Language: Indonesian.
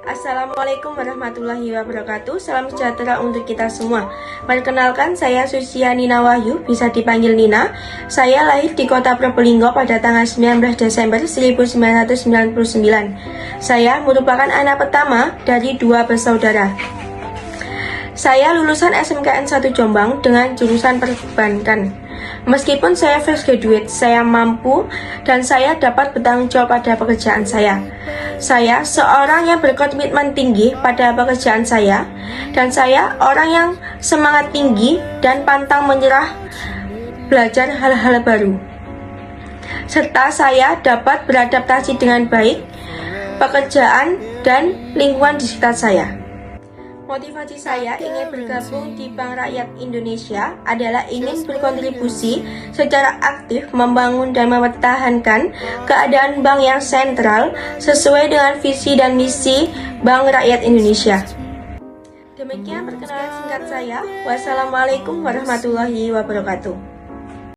Assalamualaikum warahmatullahi wabarakatuh. Salam sejahtera untuk kita semua. Perkenalkan, saya Susia Nina Wahyu, bisa dipanggil Nina. Saya lahir di kota Probolinggo pada tanggal 19 Desember 1999. Saya merupakan anak pertama dari 2 bersaudara. Saya lulusan SMKN 1 Jombang dengan jurusan perbankan. Meskipun saya fresh graduate, saya mampu dan saya dapat bertanggung jawab pada pekerjaan saya. Saya seorang yang berkomitmen tinggi pada pekerjaan saya, dan saya orang yang semangat tinggi dan pantang menyerah belajar hal-hal baru. Serta saya dapat beradaptasi dengan baik pekerjaan dan lingkungan di sekitar saya. Motivasi saya ingin bergabung di Bank Rakyat Indonesia adalah ingin berkontribusi secara aktif membangun dan mempertahankan keadaan bank yang sentral sesuai dengan visi dan misi Bank Rakyat Indonesia. Demikian perkenalan singkat saya. Wassalamualaikum warahmatullahi wabarakatuh.